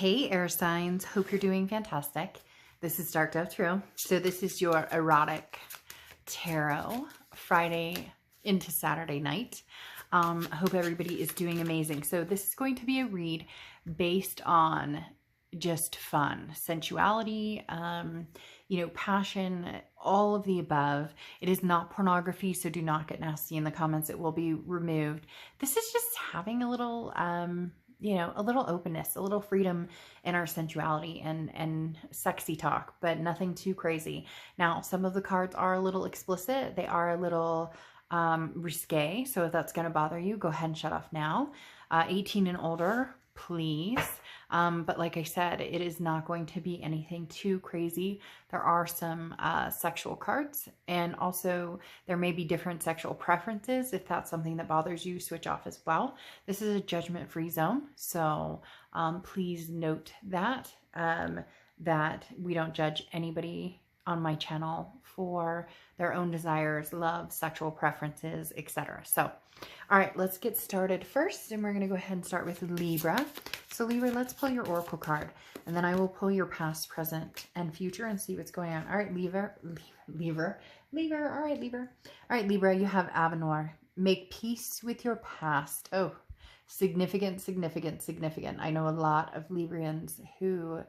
Hey air signs, hope you're doing fantastic. This is Dark Dove Tarot. So this is your erotic tarot, Friday into Saturday night. Hope everybody is doing amazing. So this is going to be a read based on just fun, sensuality, passion, all of the above. It is not pornography, so do not get nasty in the comments. It will be removed. This is just having a little, a little openness, a little freedom in our sensuality and sexy talk, but nothing too crazy. Now, some of the cards are a little explicit. They are a little risque. So if that's going to bother you, go ahead and shut off now. 18 and older, please. But like I said, it is not going to be anything too crazy. There are some sexual cards, and also there may be different sexual preferences. If that's something that bothers you, switch off as well. This is a judgment-free zone, so please note that, that we don't judge anybody on my channel for their own desires, love, sexual preferences, etc. So, all right, let's get started first, and we're going to go ahead and start with Libra. So Libra, let's pull your oracle card, and then I will pull your past, present, and future and see what's going on. All right, Libra. All right, Libra. All right, Libra, you have Avenor. Make peace with your past. Oh, significant, significant, significant. I know a lot of Librans who,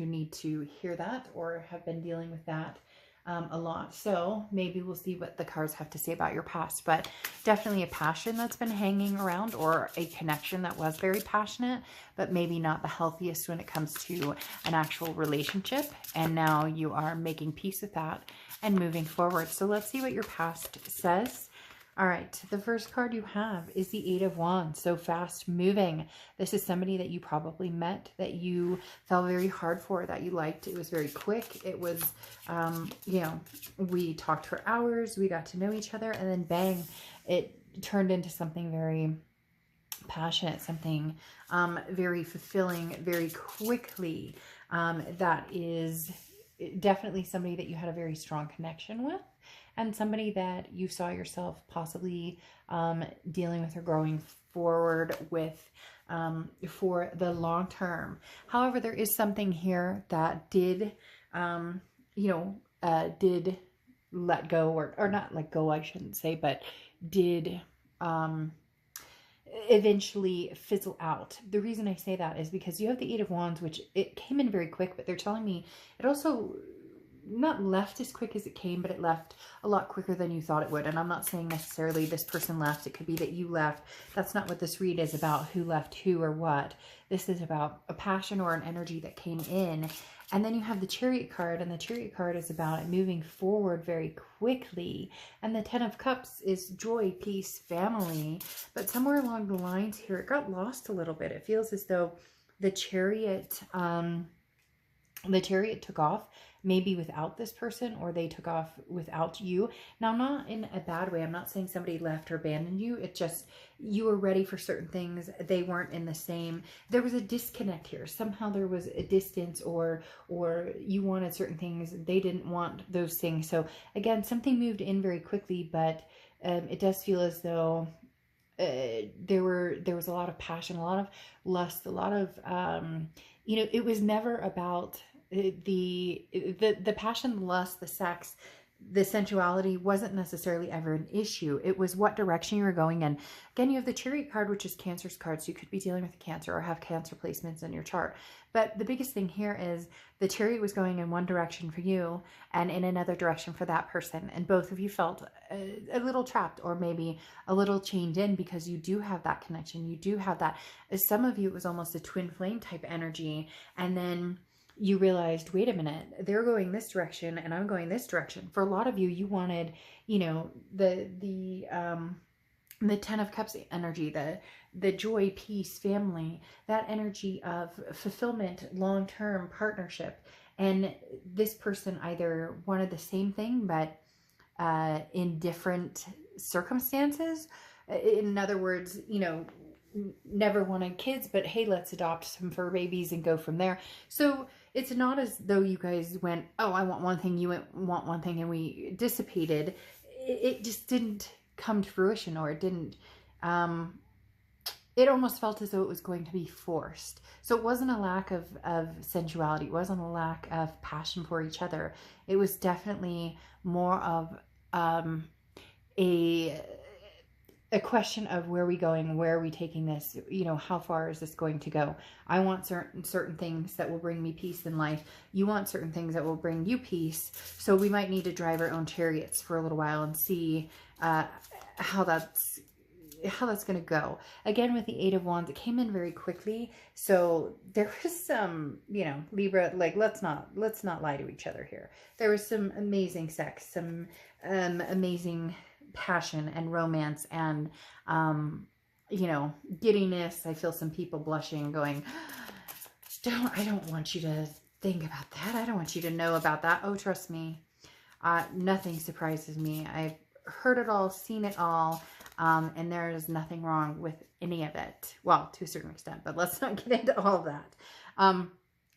need to hear that or have been dealing with that a lot. So maybe we'll see what the cards have to say about your past, but definitely a passion that's been hanging around, or a connection that was very passionate, but maybe not the healthiest when it comes to an actual relationship. And now you are making peace with that and moving forward. So let's see what your past says. All right, the first card you have is the Eight of Wands, so fast moving. This is somebody that you probably met, that you fell very hard for, that you liked. It was very quick. It was, we talked for hours, we got to know each other, and then bang, it turned into something very passionate, something very fulfilling very quickly. That is definitely somebody that you had a very strong connection with, and somebody that you saw yourself possibly dealing with or growing forward with for the long term. However, there is something here that did, did let go, or not let go, I shouldn't say, but did eventually fizzle out. The reason I say that is because you have the Eight of Wands, which it came in very quick, but they're telling me it also not left as quick as it came, but it left a lot quicker than you thought it would. And I'm not saying necessarily this person left. It could be that you left. That's not what this read is about, who left who or what. This is about a passion or an energy that came in. And then you have the Chariot card, and the Chariot card is about it moving forward very quickly. And the Ten of Cups is joy, peace, family. But somewhere along the lines here, it got lost a little bit. It feels as though the Chariot took off maybe without this person, or they took off without you. Now, not in a bad way. I'm not saying somebody left or abandoned you. It's just you were ready for certain things. They weren't in the same. There was a disconnect here. Somehow there was a distance, or you wanted certain things. They didn't want those things. So again, something moved in very quickly, but it does feel as though there was a lot of passion, a lot of lust, a lot of, it was never about the passion, the lust, the sex, the sensuality wasn't necessarily ever an issue. It was what direction you were going in. Again, you have the Chariot card, which is Cancer's card. So you could be dealing with a Cancer or have Cancer placements in your chart. But the biggest thing here is the Chariot was going in one direction for you and in another direction for that person. And both of you felt a little trapped, or maybe a little chained in, because you do have that connection. You do have that. As some of you, it was almost a twin flame type energy. And then you realized, wait a minute, they're going this direction and I'm going this direction. For a lot of you, you wanted, the Ten of Cups energy, the joy, peace, family, that energy of fulfillment, long-term partnership. And this person either wanted the same thing, but in different circumstances. In other words, never wanted kids, but hey, let's adopt some fur babies and go from there. So it's not as though you guys went, oh, I want one thing, you want one thing, and we dissipated. It just didn't come to fruition, or it didn't it almost felt as though it was going to be forced. So it wasn't a lack of sensuality. It wasn't a lack of passion for each other. It was definitely more of a question of where are we going? Where are we taking this? You know, how far is this going to go? I want certain things that will bring me peace in life. You want certain things that will bring you peace. So we might need to drive our own chariots for a little while and see how that's going to go. Again, with the Eight of Wands, it came in very quickly. So there was some, you know, Libra, like, let's not lie to each other here. There was some amazing sex, some amazing passion and romance and, you know, giddiness. I feel some people blushing, going, I don't want you to think about that. I don't want you to know about that. Oh, trust me. Nothing surprises me. I've heard it all, seen it all. And there is nothing wrong with any of it. Well, to a certain extent, but let's not get into all of that.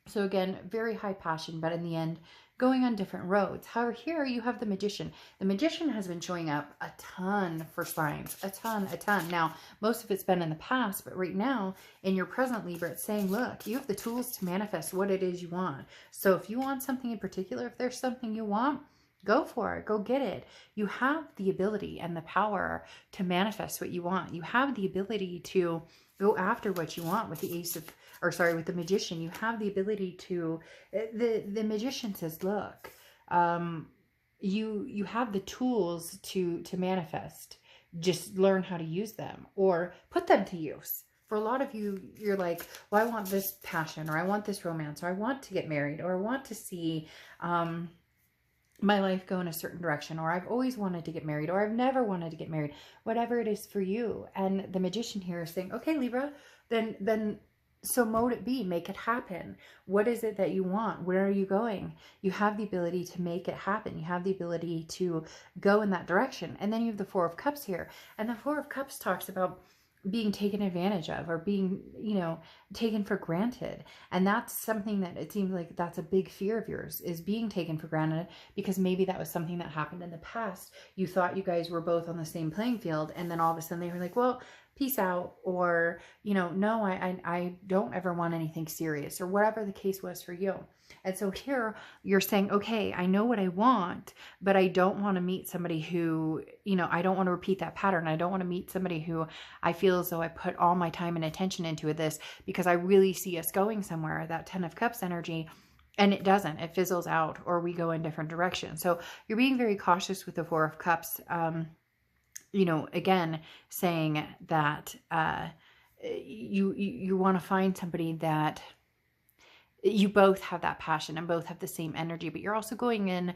So again, very high passion, but in the end, going on different roads. However, here you have the Magician. The Magician has been showing up a ton for signs, a ton. Now, most of it's been in the past, but right now, in your present, Libra, it's saying, look, you have the tools to manifest what it is you want. So if you want something in particular, if there's something you want, go for it. Go get it. You have the ability and the power to manifest what you want. You have the ability to go after what you want with the with the Magician. You have the ability to, the Magician says, look, you have the tools to manifest. Just learn how to use them or put them to use. For a lot of you, you're like, well, I want this passion, or I want this romance, or I want to get married, or I want to see, my life go in a certain direction, or I've always wanted to get married, or I've never wanted to get married, whatever it is for you. And the Magician here is saying, okay, Libra, then so mote it be, make it happen. What is it that you want? Where are you going? You have the ability to make it happen. You have the ability to go in that direction. And then you have the Four of Cups here. And the Four of Cups talks about being taken advantage of, or being, you know, taken for granted. And that's something that it seems like that's a big fear of yours, is being taken for granted, because maybe that was something that happened in the past. You thought you guys were both on the same playing field, and then all of a sudden they were like, well, peace out, or, you know, no, I don't ever want anything serious, or whatever the case was for you. And so here you're saying, okay, I know what I want, but I don't want to meet somebody who, you know, I don't want to repeat that pattern. I don't want to meet somebody who I feel as though I put all my time and attention into this, because I really see us going somewhere, that Ten of Cups energy, and it doesn't. It fizzles out, or we go in different directions. So you're being very cautious with the Four of Cups, you know, again, saying that you want to find somebody that you both have that passion and both have the same energy, but you're also going in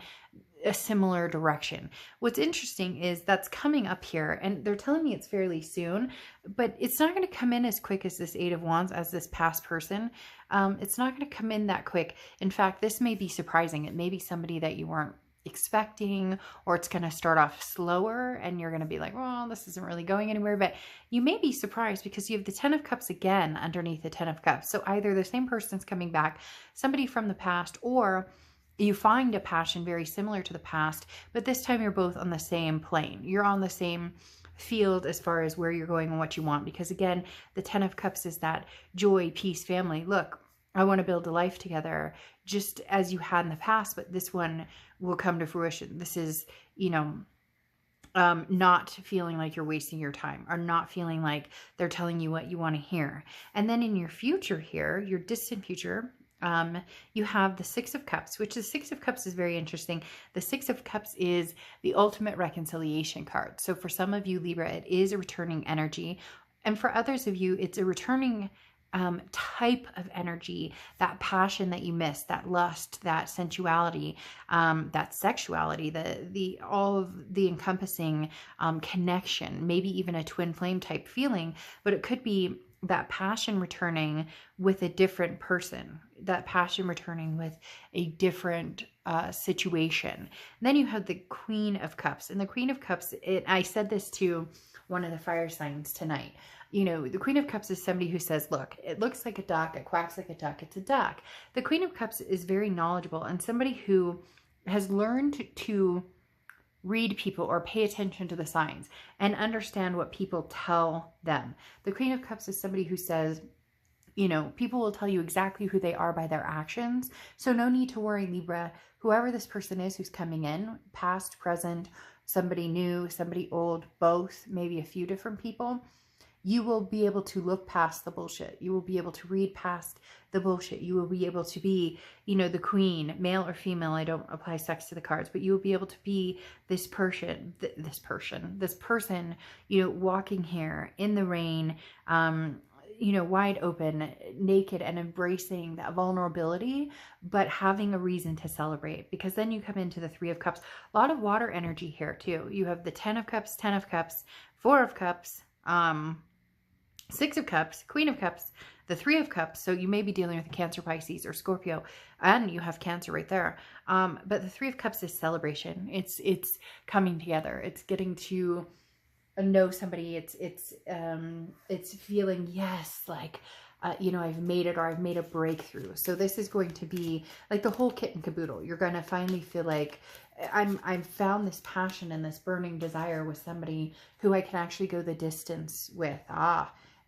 a similar direction. What's interesting is that's coming up here, and they're telling me it's fairly soon, but it's not going to come in as quick as this Eight of Wands, as this past person. It's not going to come in that quick. In fact, this may be surprising. It may be somebody that you weren't expecting, or it's going to start off slower and you're going to be like, well, this isn't really going anywhere. But you may be surprised, because you have the Ten of Cups again underneath the Ten of Cups. So either the same person's coming back, somebody from the past, or you find a passion very similar to the past, but this time you're both on the same plane. You're on the same field as far as where you're going and what you want. Because again, the Ten of Cups is that joy, peace, family. Look, I want to build a life together, just as you had in the past, but this one will come to fruition. This is, you know, not feeling like you're wasting your time, or not feeling like they're telling you what you want to hear. And then in your future here, your distant future, you have the Six of Cups, which the Six of Cups is very interesting. The Six of Cups is the ultimate reconciliation card. So for some of you, Libra, it is a returning energy. And for others of you, it's a returning type of energy, that passion that you missed, that lust, that sensuality, that sexuality, the all of the encompassing connection, maybe even a twin flame type feeling. But it could be that passion returning with a different person, that passion returning with a different situation. And then you have the Queen of Cups, and the Queen of Cups, I said this to one of the fire signs tonight. You know, the Queen of Cups is somebody who says, look, it looks like a duck, it quacks like a duck, it's a duck. The Queen of Cups is very knowledgeable, and somebody who has learned to read people or pay attention to the signs and understand what people tell them. The Queen of Cups is somebody who says, you know, people will tell you exactly who they are by their actions. So no need to worry, Libra. Whoever this person is who's coming in, past, present, somebody new, somebody old, both, maybe a few different people, you will be able to look past the bullshit. You will be able to read past the bullshit. You will be able to be, you know, the queen, male or female. I don't apply sex to the cards, but you will be able to be this person, you know, walking here in the rain, you know, wide open, naked, and embracing that vulnerability, but having a reason to celebrate, because then you come into the Three of Cups. A lot of water energy here too. You have the 10 of Cups, 10 of Cups, 4 of Cups, 6 of Cups, Queen of Cups, the 3 of Cups. So you may be dealing with a Cancer, Pisces, or Scorpio, and you have Cancer right there. But the 3 of Cups is celebration. It's coming together. It's getting to know somebody. It's feeling, yes, like, you know, I've made it, or I've made a breakthrough. So this is going to be like the whole kit and caboodle. You're going to finally feel like I've found this passion and this burning desire with somebody who I can actually go the distance with.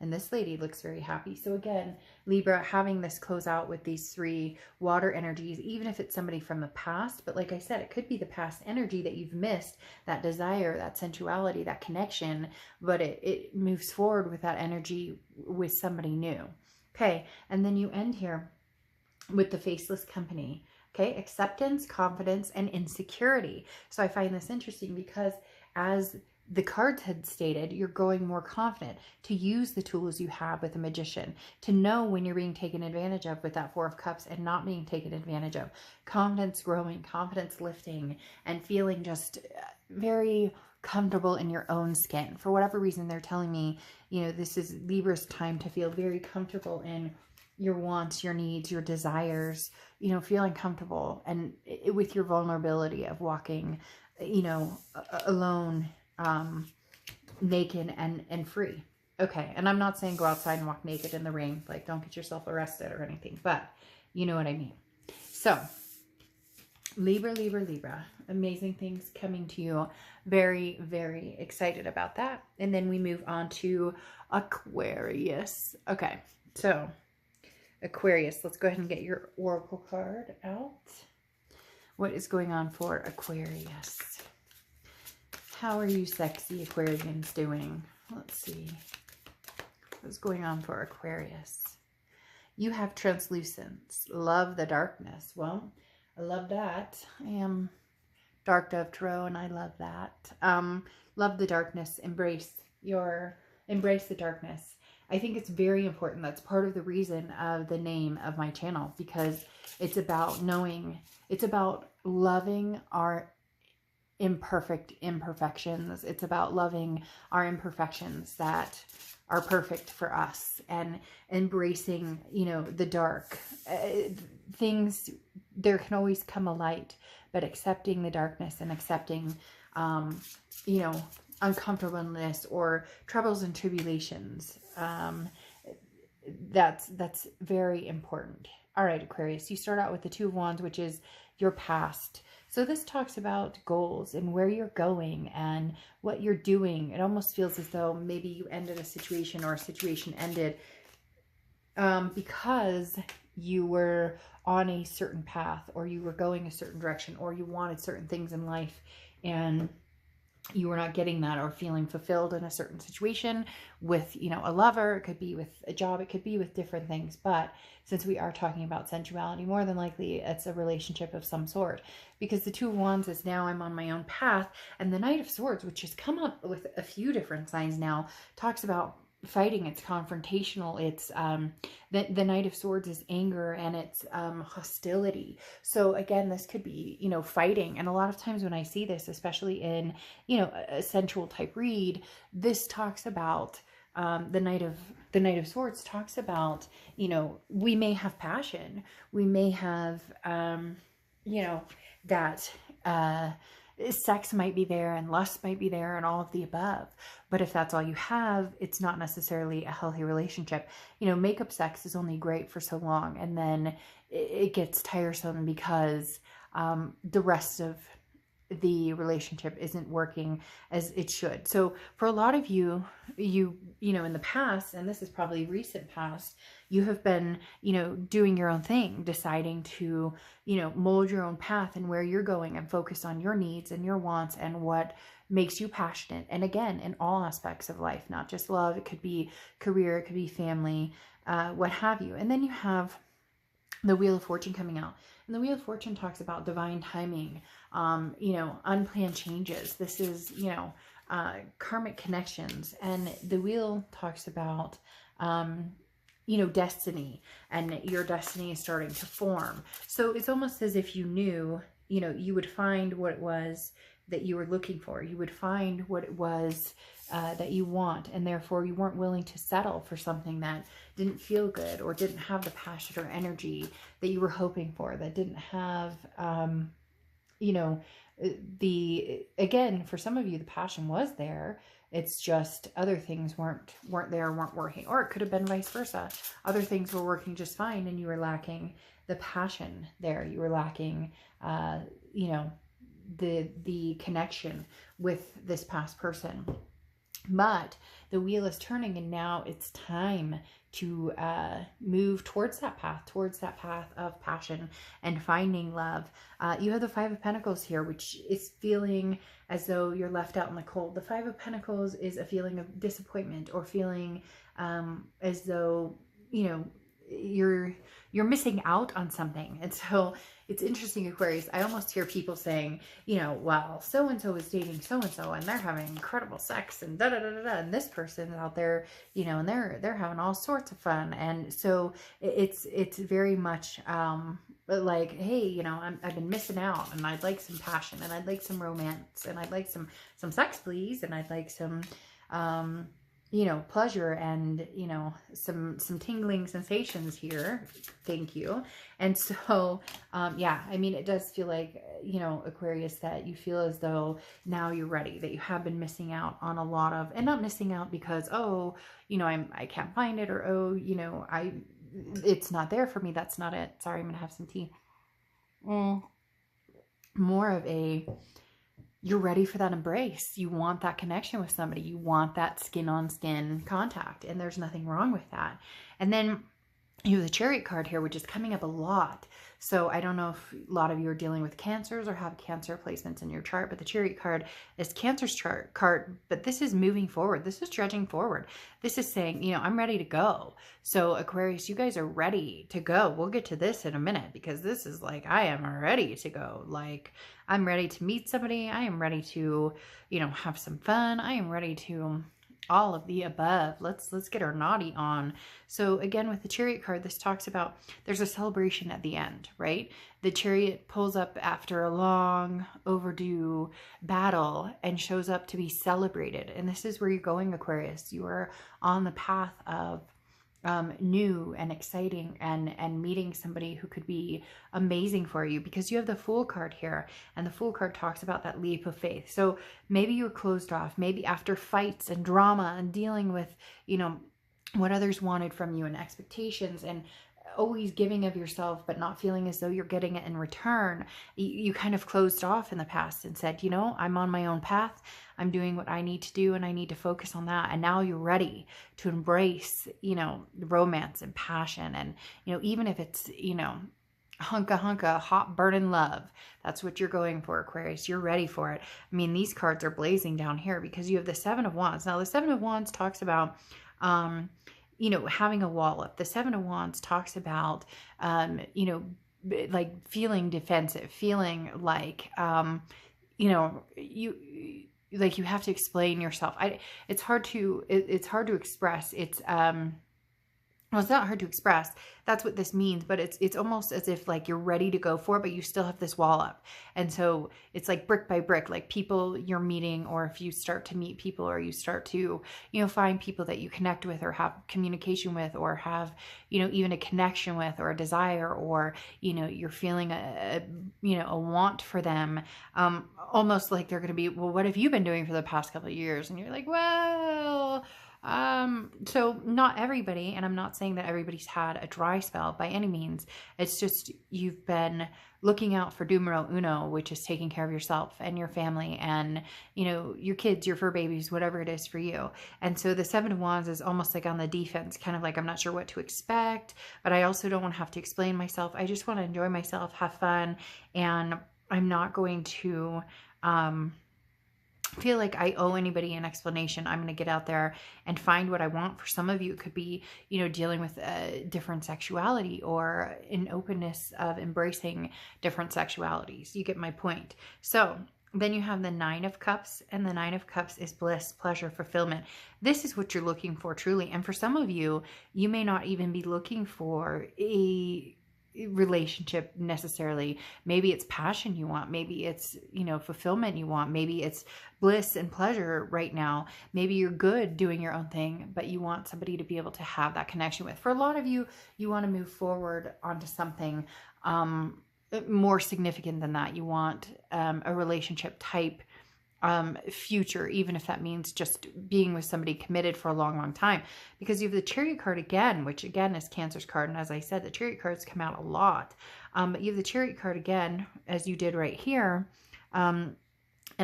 And this lady looks very happy. So again, Libra, having this close out with these 3 water energies, even if it's somebody from the past, but like I said, it could be the past energy that you've missed, that desire, that sensuality, that connection, but it moves forward with that energy with somebody new. Okay, and then you end here with the Faceless Company. Okay, acceptance, confidence, and insecurity. So I find this interesting because as the cards had stated, you're growing more confident to use the tools you have with a Magician, to know when you're being taken advantage of with that 4 of Cups and not being taken advantage of. Confidence growing, confidence lifting, and feeling just very comfortable in your own skin. For whatever reason, they're telling me, you know, this is Libra's time to feel very comfortable in your wants, your needs, your desires, you know, feeling comfortable and with your vulnerability of walking, you know, alone, naked and free. Okay, and I'm not saying go outside and walk naked in the rain, like don't get yourself arrested or anything, but you know what I mean. So Libra, amazing things coming to you. Very, very excited about that. And then we move on to Aquarius. Okay, so Aquarius, let's go ahead and get your oracle card out. What is going on for Aquarius? How are you sexy Aquarians doing? Let's see. What's going on for Aquarius? You have translucence. Love the darkness. Well, I love that. I am Dark Dove Tarot, and I love that. Love the darkness. Embrace the darkness. I think it's very important. That's part of the reason of the name of my channel, because it's about knowing, it's about loving our imperfections. It's about loving our imperfections that are perfect for us, and embracing, you know, the dark things. There can always come a light, but accepting the darkness and accepting, you know, uncomfortableness or troubles and tribulations. That's very important. All right, Aquarius, you start out with the 2 of Wands, which is your past. So this talks about goals and where you're going and what you're doing. It almost feels as though maybe you ended a situation, or a situation ended because you were on a certain path, or you were going a certain direction, or you wanted certain things in life and you were not getting that, or feeling fulfilled in a certain situation with, you know, a lover. It could be with a job. It could be with different things. But since we are talking about sensuality, more than likely it's a relationship of some sort, because the 2 of Wands is now I'm on my own path. And the Knight of Swords, which has come up with a few different signs now, talks about fighting. It's confrontational. It's the Knight of Swords is anger, and it's hostility. So again, this could be, you know, fighting. And a lot of times when I see this, especially in, you know, a sensual type read, this talks about the Knight of Swords talks about, you know, we may have passion, we may have you know, that sex might be there and lust might be there and all of the above. But if that's all you have, it's not necessarily a healthy relationship. You know, makeup sex is only great for so long, and then it gets tiresome because the rest of the relationship isn't working as it should. So for a lot of you, you know, in the past, and this is probably recent past, you have been, you know, doing your own thing, deciding to, you know, mold your own path and where you're going and focus on your needs and your wants and what makes you passionate. And again, in all aspects of life, not just love, it could be career, it could be family, what have you. And then you have the Wheel of Fortune coming out. And the Wheel of Fortune talks about divine timing, you know, unplanned changes. This is, you know, karmic connections. And the wheel talks about, you know, destiny, and your destiny is starting to form. So it's almost as if you knew, you know, you would find what it was that you were looking for. You would find what it was that you want, and therefore you weren't willing to settle for something that didn't feel good or didn't have the passion or energy that you were hoping for, that didn't have, you know, again, for some of you, the passion was there. It's just other things weren't there, weren't working. Or it could have been vice versa. Other things were working just fine and you were lacking the passion there. You were lacking, you know, the connection with this past person. But the wheel is turning, and now it's time to move towards that path of passion and finding love. You have the Five of Pentacles here, which is feeling as though you're left out in the cold. The Five of Pentacles is a feeling of disappointment, or feeling as though, you know, you're missing out on something. And so it's interesting, Aquarius, I almost hear people saying, you know, well, so-and-so is dating so-and-so and they're having incredible sex and da-da-da-da-da, and this person out there, you know, and they're having all sorts of fun. And so it's very much like, hey, you know, I've been missing out, and I'd like some passion, and I'd like some romance, and I'd like some sex, please, and I'd like some you know, pleasure, and, you know, some tingling sensations here. Thank you. And so, yeah, I mean, it does feel like, you know, Aquarius, that you feel as though now you're ready, that you have been missing out on a lot of, and not missing out because, oh, you know, I can't find it, or, oh, you know, it's not there for me. That's not it. Sorry, I'm going to have some tea. More of a, you're ready for that embrace. You want that connection with somebody. You want that skin on skin contact, and there's nothing wrong with that. And then you have the Chariot card here, which is coming up a lot. So I don't know if a lot of you are dealing with cancers or have cancer placements in your chart, but the Chariot card is Cancer's chart card, but this is moving forward. This is trudging forward. This is saying, you know, I'm ready to go. So Aquarius, you guys are ready to go. We'll get to this in a minute, because this is like, I am ready to go. Like, I'm ready to meet somebody. I am ready to, you know, have some fun. I am ready to all of the above. Let's get our naughty on. So again, with the Chariot card, this talks about there's a celebration at the end, right? The Chariot pulls up after a long overdue battle and shows up to be celebrated. And this is where you're going, Aquarius. You are on the path of new and exciting, and meeting somebody who could be amazing for you, because you have the Fool card here, and the Fool card talks about that leap of faith. So maybe you're closed off, maybe after fights and drama and dealing with, you know, what others wanted from you and expectations, and always giving of yourself but not feeling as though you're getting it in return. You kind of closed off in the past and said, you know, I'm on my own path. I'm doing what I need to do, and I need to focus on that. And now you're ready to embrace, you know, romance and passion. And, you know, even if it's, you know, hunka, hot burning love, that's what you're going for, Aquarius. You're ready for it. I mean, these cards are blazing down here because you have the Seven of Wands. Now, the Seven of Wands talks about, you know, having a wall up. The Seven of Wands talks about, you know, like feeling defensive, feeling like, you know, you have to explain yourself. It's hard to express. Well, it's not hard to express. That's what this means, but it's almost as if like you're ready to go for it, but you still have this wall up. And so it's like brick by brick, like people you're meeting, or if you start to meet people, or you start to, you know, find people that you connect with or have communication with, or have, you know, even a connection with, or a desire, or, you know, you're feeling a want for them, almost like they're going to be, well, what have you been doing for the past couple of years? And you're like, well, So not everybody, and I'm not saying that everybody's had a dry spell by any means. It's just you've been looking out for numero uno, which is taking care of yourself and your family and, you know, your kids, your fur babies, whatever it is for you. And so the Seven of Wands is almost like on the defense, kind of like, I'm not sure what to expect, but I also don't want to have to explain myself. I just want to enjoy myself, have fun, and I'm not going to, feel like I owe anybody an explanation. I'm going to get out there and find what I want. For some of you, it could be, you know, dealing with a different sexuality or an openness of embracing different sexualities. You get my point. So then you have the Nine of Cups, and the Nine of Cups is bliss, pleasure, fulfillment. This is what you're looking for truly. And for some of you, you may not even be looking for a relationship necessarily. Maybe it's passion you want. Maybe it's, you know, fulfillment you want. Maybe it's bliss and pleasure right now. Maybe you're good doing your own thing, but you want somebody to be able to have that connection with. For a lot of you, you want to move forward onto something more significant than that. You want a relationship type future, even if that means just being with somebody committed for a long, long time. Because you have the Chariot card again, which again is Cancer's card. And as I said, the Chariot cards come out a lot. But you have the Chariot card again, as you did right here. And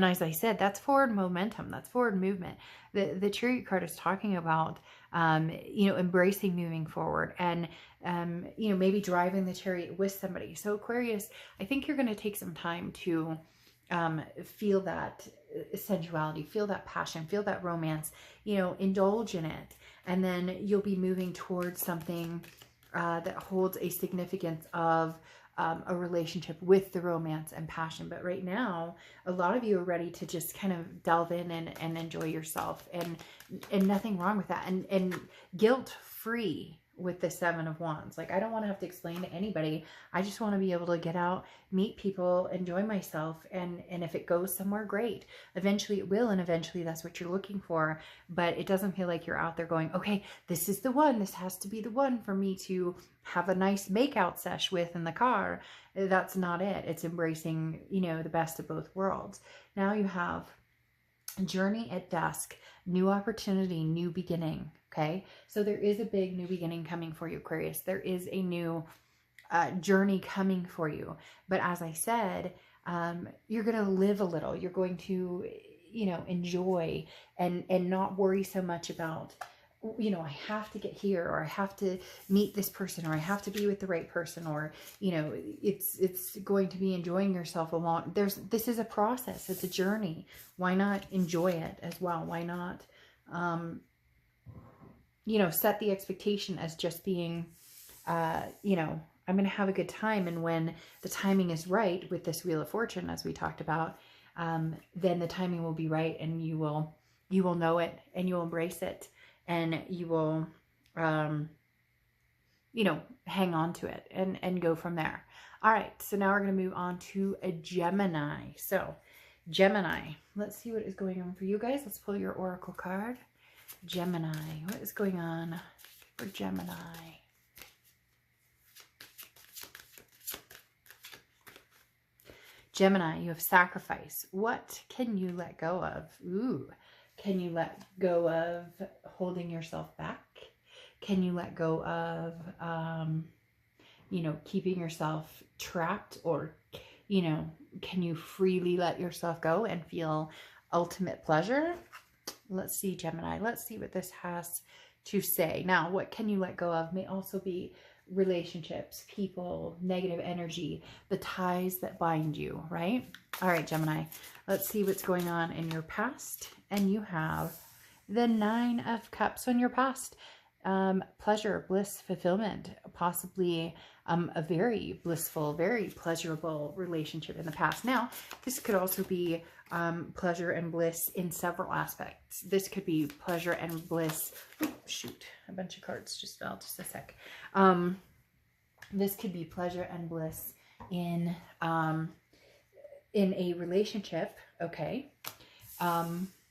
as I said, that's forward momentum. That's forward movement. The Chariot card is talking about, you know, embracing moving forward and, you know, maybe driving the Chariot with somebody. So Aquarius, I think you're going to take some time to feel that sensuality, feel that passion, feel that romance, you know, indulge in it. And then you'll be moving towards something that holds a significance of a relationship with the romance and passion. But right now, a lot of you are ready to just kind of delve in and enjoy yourself, and nothing wrong with that. And guilt-free with the Seven of Wands. Like, I don't want to have to explain to anybody. I just want to be able to get out, meet people, enjoy myself, and if it goes somewhere, great. Eventually it will, and eventually that's what you're looking for. But it doesn't feel like you're out there going, okay, this is the one. This has to be the one for me to have a nice makeout sesh with in the car. That's not it. It's embracing, you know, the best of both worlds. Now you have Journey at Dusk, new opportunity, new beginning. Okay, so there is a big new beginning coming for you, Aquarius. There is a new journey coming for you. But as I said, you're going to live a little. You're going to, you know, enjoy and not worry so much about, you know, I have to get here, or I have to meet this person, or I have to be with the right person, or, you know, it's going to be enjoying yourself along. This is a process. It's a journey. Why not enjoy it as well? Why not, you know, set the expectation as just being, you know, I'm going to have a good time. And when the timing is right with this Wheel of Fortune, as we talked about, then the timing will be right, and you will know it, and you'll embrace it, and you will, you know, hang on to it and go from there. All right. So now we're going to move on to a Gemini. So Gemini, let's see what is going on for you guys. Let's pull your Oracle card. Gemini, what is going on for Gemini? Gemini, you have sacrifice. What can you let go of? Ooh, can you let go of holding yourself back? Can you let go of, you know, keeping yourself trapped? Or, you know, can you freely let yourself go and feel ultimate pleasure? Let's see, Gemini. Let's see what this has to say. Now, what can you let go of may also be relationships, people, negative energy, the ties that bind you, right? All right, Gemini. Let's see what's going on in your past. And you have the Nine of Cups on your past. Pleasure, bliss, fulfillment, possibly a very blissful, very pleasurable relationship in the past. Now, this could also be pleasure and bliss in several aspects. This could be pleasure and bliss. Ooh, shoot, a bunch of cards just fell. Just a sec. This could be pleasure and bliss in a relationship, okay?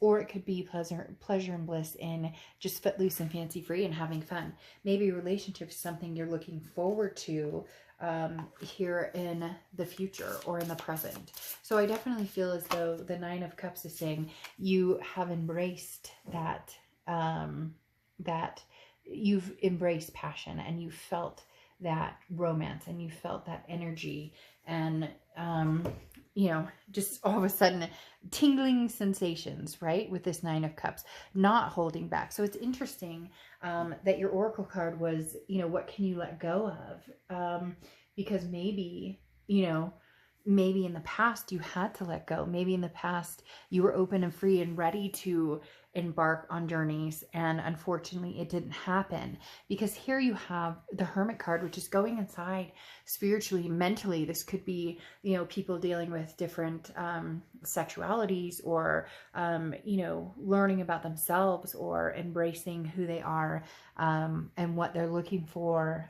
Or it could be pleasure and bliss in just footloose and fancy free and having fun. Maybe a relationship is something you're looking forward to here in the future or in the present. So I definitely feel as though the Nine of Cups is saying you have embraced that that you've embraced passion, and you felt that romance, and you felt that energy, and, you know, just all of a sudden tingling sensations, right? With this Nine of Cups, not holding back. So it's interesting that your Oracle card was, you know, what can you let go of? Because maybe, you know, maybe in the past you had to let go. Maybe in the past you were open and free and ready to embark on journeys, and unfortunately it didn't happen. Because here you have the Hermit card, which is going inside spiritually, mentally. This could be, you know, people dealing with different sexualities, or you know, learning about themselves, or embracing who they are, and what they're looking for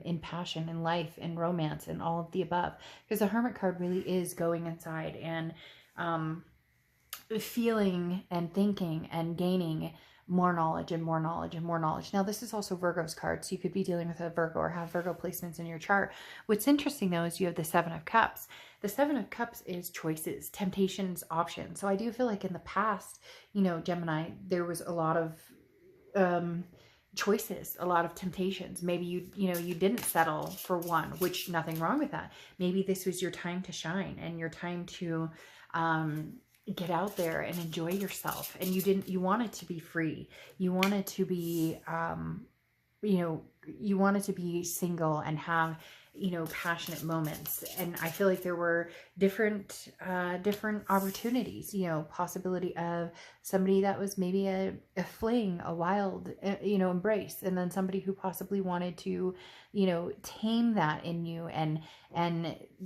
in passion, in life, in romance, and all of the above. Because the Hermit card really is going inside and feeling and thinking and gaining more knowledge and more knowledge and more knowledge. Now, this is also Virgo's card, so you could be dealing with a Virgo or have Virgo placements in your chart. What's interesting, though, is you have the Seven of Cups. The Seven of Cups is choices, temptations, options. So I do feel like in the past, you know, Gemini, there was a lot of choices, a lot of temptations. Maybe you know, you didn't settle for one, which nothing wrong with that. Maybe this was your time to shine and your time to get out there and enjoy yourself. And you wanted to be free. You wanted to be, you know, you wanted to be single and have, you know, passionate moments. And I feel like there were different opportunities, you know, possibility of somebody that was maybe a fling, a wild, you know, embrace. And then somebody who possibly wanted to, you know, tame that in you, and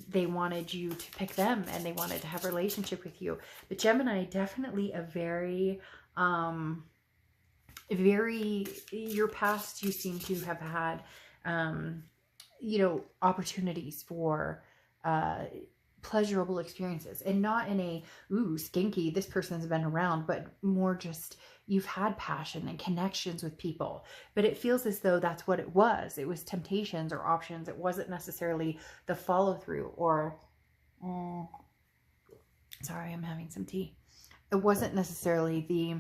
they wanted you to pick them, and they wanted to have a relationship with you. But Gemini, definitely a very, your past, you seem to have had, you know, opportunities for pleasurable experiences, and not in a, ooh, skinky, this person's been around, but more just you've had passion and connections with people. But it feels as though that's what it was. It was temptations or options. It wasn't necessarily the follow through, or, sorry, I'm having some tea. It wasn't necessarily the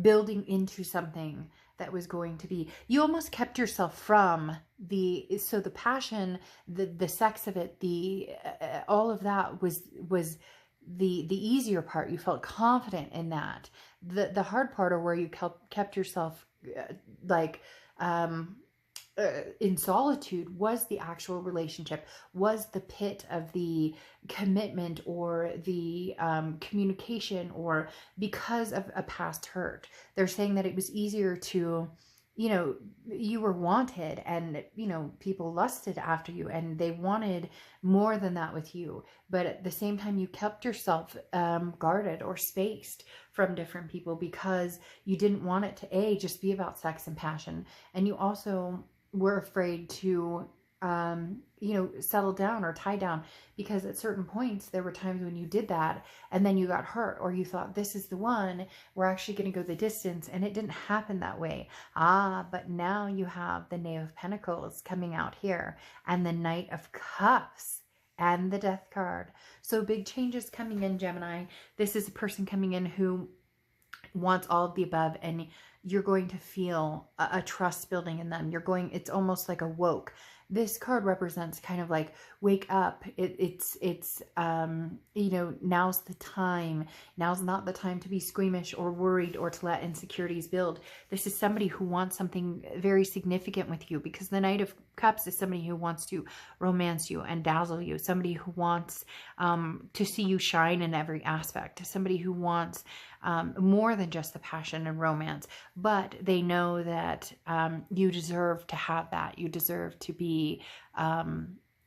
building into something that was going to be, you almost kept yourself from the passion, the sex of it, all of that was the easier part. You felt confident in that. The hard part, or where you kept yourself in solitude, was the actual relationship, was the pit of the commitment, or the communication, or because of a past hurt. They're saying that it was easier to, you know, you were wanted, and, you know, people lusted after you, and they wanted more than that with you. But at the same time, you kept yourself guarded or spaced from different people, because you didn't want it to just be about sex and passion. And you also were afraid to, you know, settle down or tie down, because at certain points there were times when you did that and then you got hurt, or you thought, this is the one, we're actually going to go the distance, and it didn't happen that way. But now you have the Knave of Pentacles coming out here, and the Knight of Cups, and the Death card. So big changes coming in, Gemini. This is a person coming in who wants all of the above, and you're going to feel a trust building in them. It's almost like a woke. This card represents kind of like, wake up. It's you know, now's the time. Now's not the time to be squeamish or worried, or to let insecurities build. This is somebody who wants something very significant with you, because the Knight of Cups is somebody who wants to romance you and dazzle you. Somebody who wants to see you shine in every aspect. Somebody who wants more than just the passion and romance, but they know that you deserve to have that. You deserve to be,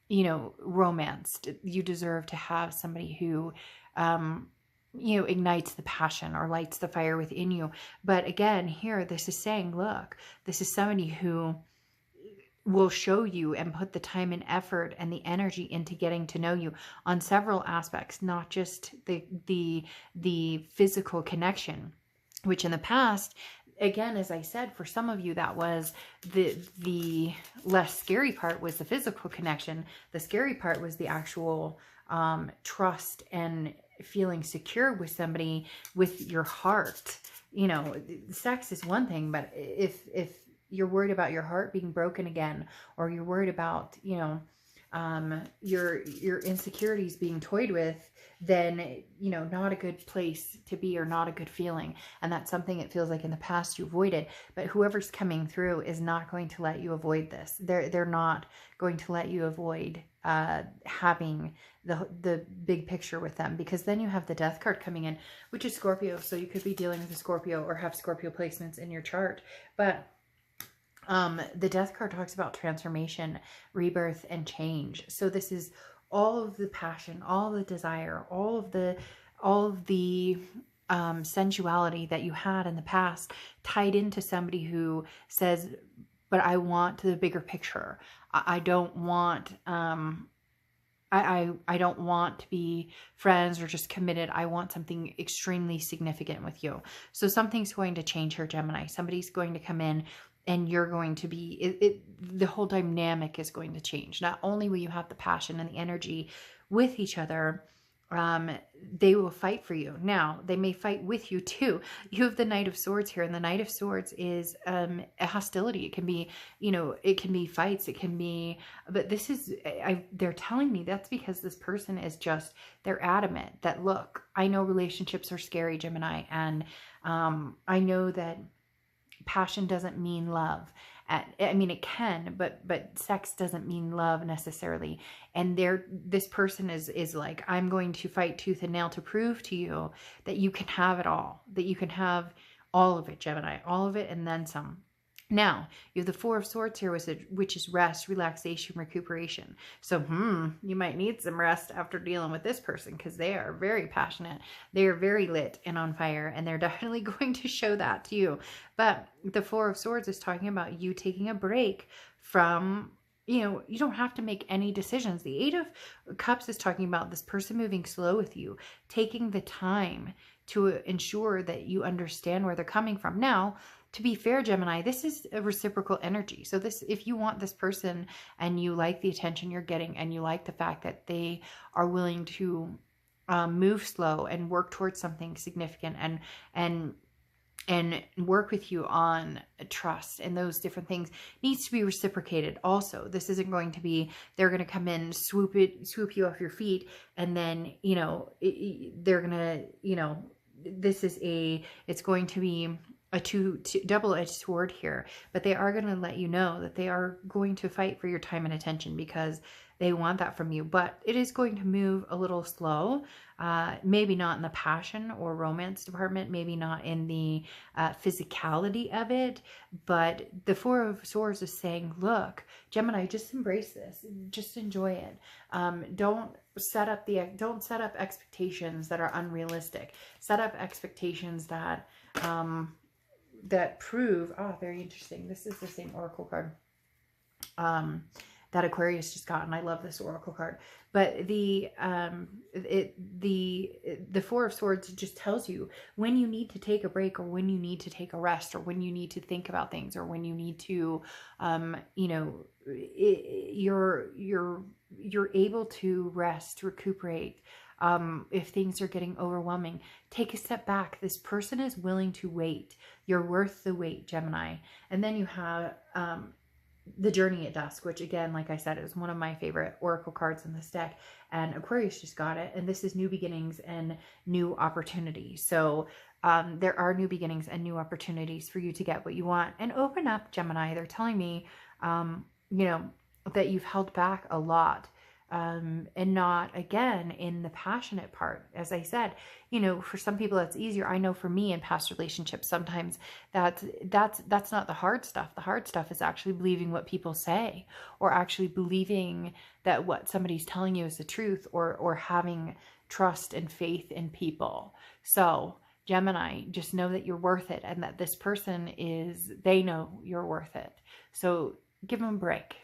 you know, romanced. You deserve to have somebody who, you know, ignites the passion or lights the fire within you. But again, here, this is saying, look, this is somebody who will show you and put the time and effort and the energy into getting to know you on several aspects, not just the physical connection, which in the past, again, as I said, for some of you, that was the less scary part, was the physical connection. The scary part was the actual trust and feeling secure with somebody, with your heart. you know, sex is one thing, but if you're worried about your heart being broken again, or you're worried about, you know, your insecurities being toyed with, then, you know, not a good place to be, or not a good feeling. And that's something it feels like in the past you avoided, but whoever's coming through is not going to let you avoid this. They're not going to let you avoid having the big picture with them, because then you have the Death card coming in, which is Scorpio. So you could be dealing with a Scorpio or have Scorpio placements in your chart. But the Death card talks about transformation, rebirth, and change. So this is all of the passion, all the desire, all of the sensuality that you had in the past, tied into somebody who says, but I want the bigger picture. I don't want, I don't want to be friends or just committed. I want something extremely significant with you. So something's going to change here, Gemini. Somebody's going to come in, and you're going to be, the whole dynamic is going to change. Not only will you have the passion and the energy with each other, they will fight for you. Now, they may fight with you too. You have the Knight of Swords here, and the Knight of Swords is a hostility. It can be, you know, it can be fights, it can be, but this is, they're telling me that's because this person is just, they're adamant that, look, I know relationships are scary, Gemini, and I know that passion doesn't mean love. I mean, it can, but sex doesn't mean love necessarily. And this person is like, I'm going to fight tooth and nail to prove to you that you can have it all, that you can have all of it, Gemini, all of it and then some. Now, you have the Four of Swords here, which is rest, relaxation, recuperation. So, you might need some rest after dealing with this person, because they are very passionate. They are very lit and on fire, and they're definitely going to show that to you. But the Four of Swords is talking about you taking a break from, you know, you don't have to make any decisions. The Eight of Cups is talking about this person moving slow with you, taking the time to ensure that you understand where they're coming from. Now, to be fair, Gemini, this is a reciprocal energy. So this, if you want this person and you like the attention you're getting, and you like the fact that they are willing to move slow and work towards something significant, and work with you on trust and those different things, needs to be reciprocated also. This isn't going to be, they're going to come in, swoop you off your feet, and then, you know, they're going to, you know, this is it's going to be a double-edged sword here, but they are going to let you know that they are going to fight for your time and attention, because they want that from you. But it is going to move a little slow, maybe not in the passion or romance department, maybe not in the physicality of it, but the Four of Swords is saying, look, Gemini, just embrace this, just enjoy it. Don't set up expectations that are unrealistic. Set up expectations that that prove, very interesting. This is the same oracle card that Aquarius just got, and I love this oracle card. But the Four of Swords just tells you when you need to take a break, or when you need to take a rest, or when you need to think about things, or when you need to, you know, you're able to rest, recuperate. If things are getting overwhelming, take a step back. This person is willing to wait. You're worth the wait, Gemini. And then you have the Journey at Dusk, which again, like I said, is one of my favorite oracle cards in this deck, and Aquarius just got it. And this is new beginnings and new opportunities. So there are new beginnings and new opportunities for you to get what you want and open up, Gemini. They're telling me, you know, that you've held back a lot. And not, again, in the passionate part. As I said, you know, for some people that's easier. I know for me in past relationships, sometimes that's not the hard stuff. The hard stuff is actually believing what people say, or actually believing that what somebody's telling you is the truth, or having trust and faith in people. So Gemini, just know that you're worth it, and that this person they know you're worth it. So give them a break.